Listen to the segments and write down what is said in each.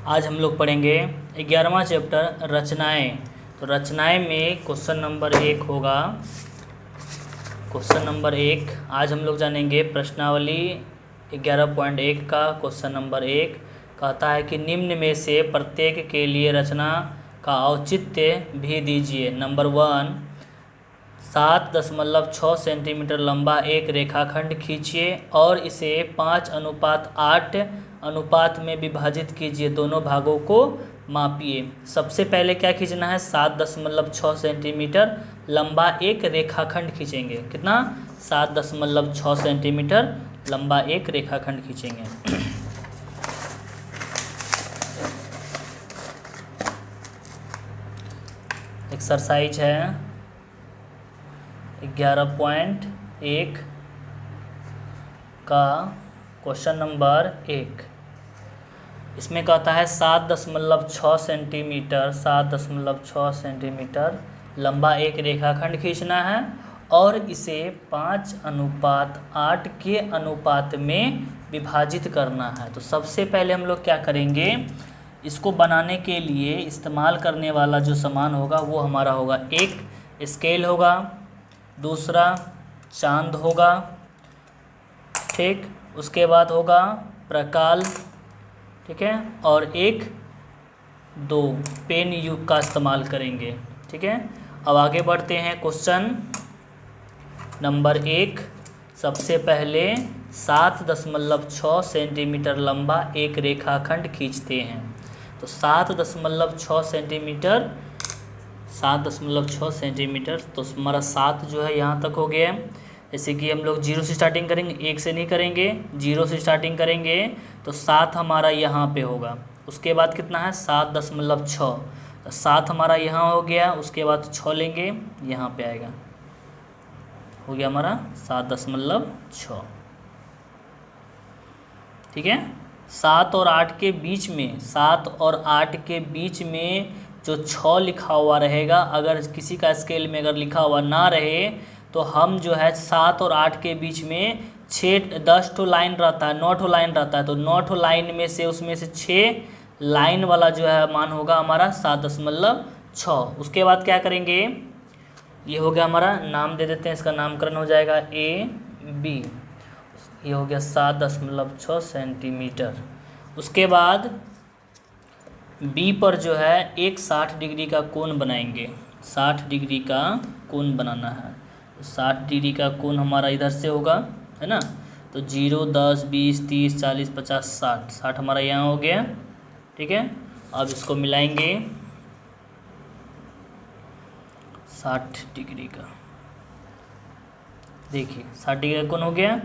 आज हम लोग पढ़ेंगे 11वां चैप्टर रचनाएं। तो रचनाएं में क्वेश्चन नंबर 1 होगा। क्वेश्चन नंबर 1 आज हम लोग जानेंगे प्रश्नावली 11.1 का क्वेश्चन नंबर 1 कहता है कि निम्न में से प्रत्येक के लिए रचना का औचित्य भी दीजिए। नंबर 1, 7.6 सेंटीमीटर लंबा एक रेखाखंड खींचिए और इसे 5:8 अनुपात में विभाजित कीजिए। दोनों भागों को मापिए। सबसे पहले क्या खींचना है? 7.6 सेंटीमीटर लंबा एक रेखाखंड खींचेंगे। कितना? 7.6 सेंटीमीटर लंबा एक रेखाखंड खींचेंगे। एक्सरसाइज है 11.1 का क्वेश्चन नंबर 1। इसमें कहता है 7.6 सेंटीमीटर लंबा एक रेखाखंड खींचना है और इसे 5:8 के अनुपात में विभाजित करना है। तो सबसे पहले हम लोग क्या करेंगे? इसको बनाने के लिए इस्तेमाल करने वाला जो सामान होगा वो हमारा होगा, एक स्केल होगा, दूसरा चांद होगा, ठीक, उसके बाद होगा प्रकाल, ठीक है, और 1-2 पेन युग का इस्तेमाल करेंगे। ठीक है, अब आगे बढ़ते हैं। क्वेश्चन नंबर 1, सबसे पहले 7.6 सेंटीमीटर लंबा एक रेखाखंड खींचते हैं। तो 7.6 सेंटीमीटर तो हमारा 7 जो है यहाँ तक हो गया है। जैसे कि हम लोग 0 से स्टार्टिंग करेंगे, 1 से नहीं करेंगे, 0 से स्टार्टिंग करेंगे तो 7 हमारा यहाँ पे होगा। उसके बाद कितना है? 7.6, तो 7 हमारा यहाँ हो गया। उसके बाद 6 लेंगे, यहाँ पे आएगा, हो गया हमारा 7.6। ठीक है, 7 और 8 के बीच में, 7 और 8 के बीच में जो 6 लिखा हुआ रहेगा, अगर किसी का स्केल में अगर लिखा हुआ ना रहे तो हम जो है 7 और 8 के बीच में 10 ठो लाइन रहता है, 9 ठो लाइन रहता है। तो 9 ठो लाइन में से उसमें से 6 लाइन वाला जो है मान होगा हमारा 7.6। उसके बाद क्या करेंगे? ये हो गया हमारा, नाम दे देते हैं, इसका नामकरण हो जाएगा AB। ये हो गया 7.6 सेंटीमीटर। उसके बाद B पर जो है एक 60 डिग्री का कोण बनाएंगे। 60 डिग्री का कोण बनाना है। 60 डिग्री का कोण हमारा इधर से होगा, है ना। तो 0, 10, 20, 30, 40, 50, 60 हमारा यहाँ हो गया। ठीक है, अब इसको मिलाएंगे 60 डिग्री का। देखिए 60 डिग्री का कोण हो गया।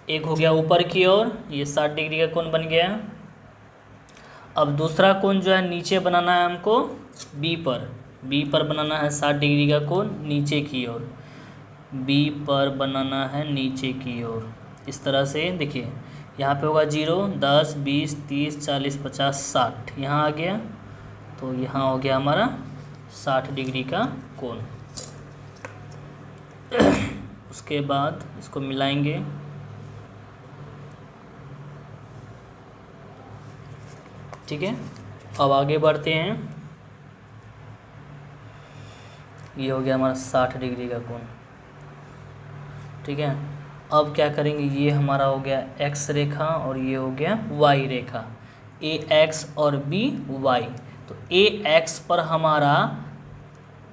एक हो गया ऊपर की ओर, ये 60 डिग्री का कोण बन गया। अब दूसरा कोण जो है नीचे बनाना है हमको, B पर बनाना है 60 डिग्री का कोण नीचे की ओर। B पर बनाना है नीचे की ओर। इस तरह से देखिए, यहाँ पे होगा 0, 10, 20, 30, 40, 50, 60 यहाँ आ गया। तो यहाँ हो गया हमारा 60 डिग्री का कोण। उसके बाद इसको मिलाएंगे। ठीक है, अब आगे बढ़ते हैं। ये हो गया हमारा 60 डिग्री का कोण। ठीक है, अब क्या करेंगे? ये हमारा हो गया X रेखा और ये हो गया Y रेखा, AX और BY। तो AX पर हमारा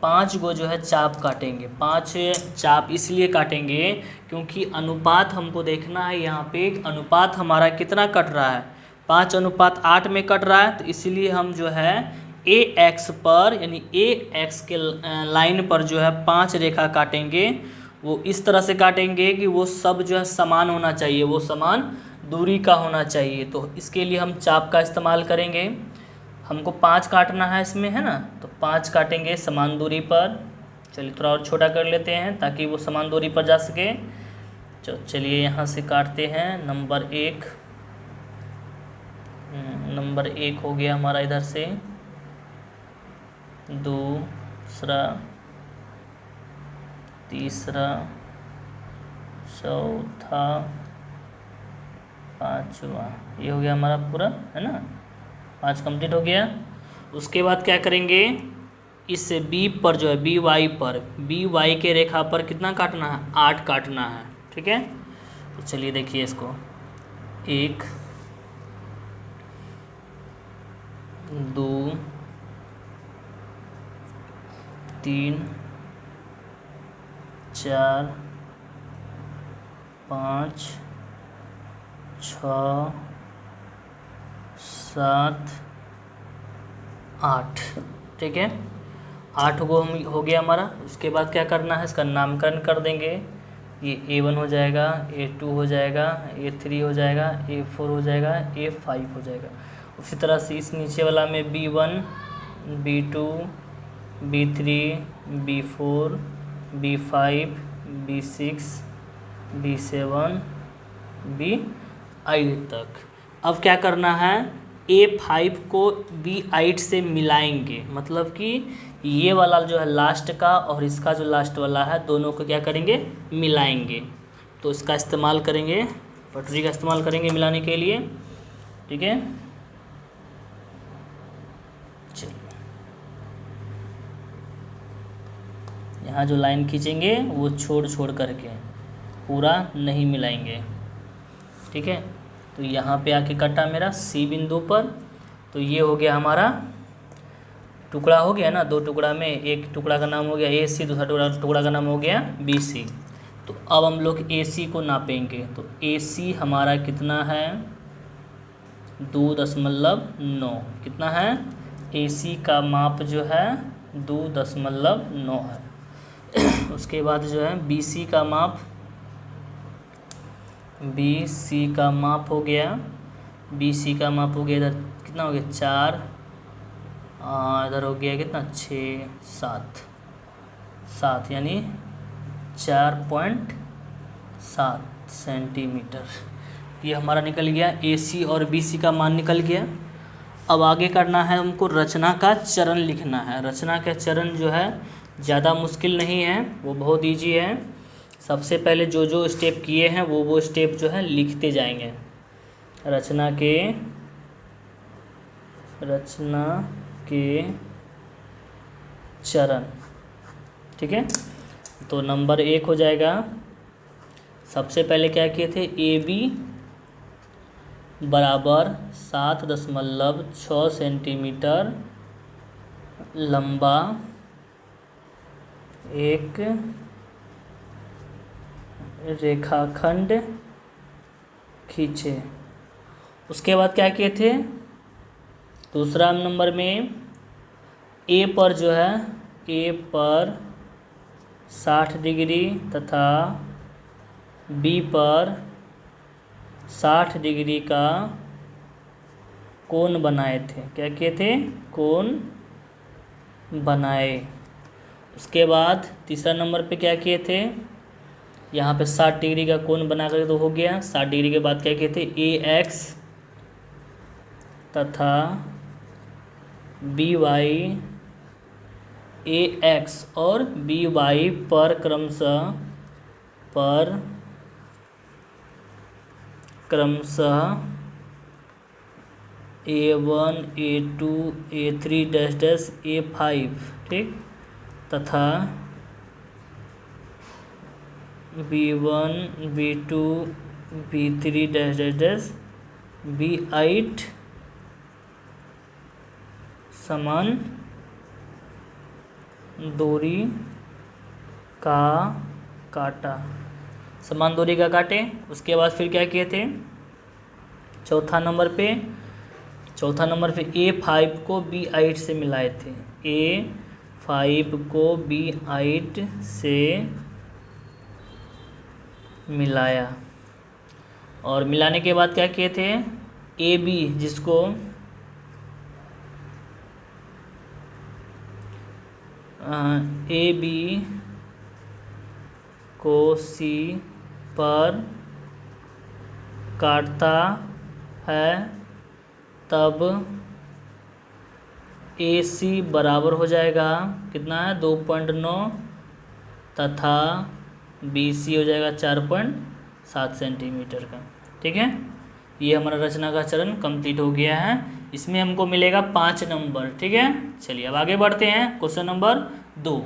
5 गो जो है चाप काटेंगे। 5 चाप इसलिए काटेंगे क्योंकि अनुपात हमको देखना है। यहाँ पे अनुपात हमारा कितना कट रहा है? 5:8 में कट रहा है। तो इसलिए हम जो है AX पर, यानी AX के लाइन पर जो है 5 रेखा काटेंगे। वो इस तरह से काटेंगे कि वो सब जो है समान होना चाहिए, वो समान दूरी का होना चाहिए। तो इसके लिए हम चाप का इस्तेमाल करेंगे। हमको 5 काटना है इसमें, है ना। तो 5 काटेंगे समान दूरी पर। चलिए थोड़ा और छोटा कर लेते हैं ताकि वो समान दूरी पर जा सके। चलिए यहाँ से काटते हैं। नंबर 1 हो गया हमारा इधर से, दूसरा, तीसरा, चौथा, 5वां, ये हो गया हमारा पूरा, है ना। 5 कंप्लीट हो गया। उसके बाद क्या करेंगे, इस बी पर जो है बी वाई के रेखा पर कितना काटना है, 8 काटना है। ठीक है, तो चलिए देखिए इसको, 1 2 3 4 5 6 7 8। ठीक है, 8 को हम हो गया हमारा। उसके बाद क्या करना है, इसका नामकरण कर देंगे। ये A1 हो जाएगा, A2 हो जाएगा, A3 हो जाएगा, A4 हो जाएगा, A5 हो जाएगा। उसी तरह से इस नीचे वाला में B1 B2 B3 B4 B5 B6 B7 B8 तक। अब क्या करना है, A5 को B8 से मिलाएंगे, मतलब कि ये वाला जो है लास्ट का और इसका जो लास्ट वाला है, दोनों को क्या करेंगे, मिलाएंगे। तो इसका इस्तेमाल करेंगे, पटरी का इस्तेमाल करेंगे मिलाने के लिए। ठीक है, चलिए यहाँ जो लाइन खींचेंगे वो छोड़ करके, पूरा नहीं मिलाएंगे। ठीक है, तो यहाँ पे आके कटा मेरा C बिंदु पर। तो ये हो गया हमारा टुकड़ा, हो गया ना, 2 टुकड़ा में, एक टुकड़ा का नाम हो गया AC, दूसरा टुकड़ा का नाम हो गया BC। तो अब हम लोग AC को नापेंगे। तो AC हमारा कितना है, 2.9। कितना है, AC का माप जो है 2.9 है। उसके बाद जो है BC का माप, BC का माप हो गया, BC का माप हो गया इधर कितना हो गया, 4, इधर हो गया कितना, 6 7 यानी 4.7 सेंटीमीटर। ये हमारा निकल गया, AC और BC का मान निकल गया। अब आगे करना है हमको, रचना का चरण लिखना है। रचना का चरण जो है ज़्यादा मुश्किल नहीं है, वो बहुत ईजी है। सबसे पहले जो जो स्टेप किए हैं वो स्टेप जो है लिखते जाएंगे। रचना के चरण। ठीक है, तो नंबर 1 हो जाएगा। सबसे पहले क्या किए थे, AB बराबर 7.6 सेंटीमीटर लंबा एक रेखाखंड खींचे। उसके बाद क्या किए थे, दूसरा नंबर में A पर जो है, A पर 60 डिग्री तथा B पर 60 डिग्री का कोण बनाए थे। क्या किए थे, कोण बनाए। उसके बाद तीसरा नंबर पे क्या किए थे, यहाँ पे 60 डिग्री का कोण बना कर तो हो गया। 60 डिग्री के बाद क्या किए थे, AX तथा BY, AX और BY पर क्रमशः A1 A2 A3 A5, ठीक, तथा B1 B2 B3 B8 समान दूरी का काटा, समान दूरी का काटे। उसके बाद फिर क्या किए थे, चौथा नंबर पे A5 को B8 से मिलाए थे। A5 को B8 से मिलाया और मिलाने के बाद क्या किए थे, AB जिसको AB को C पर काटता है तब AC बराबर हो जाएगा कितना है, 2.9 तथा BC हो जाएगा 4.7 सेंटीमीटर का। ठीक है, ये हमारा रचना का चरण कंप्लीट हो गया है। इसमें हमको मिलेगा 5 नंबर। ठीक है, चलिए अब आगे बढ़ते हैं क्वेश्चन नंबर 2।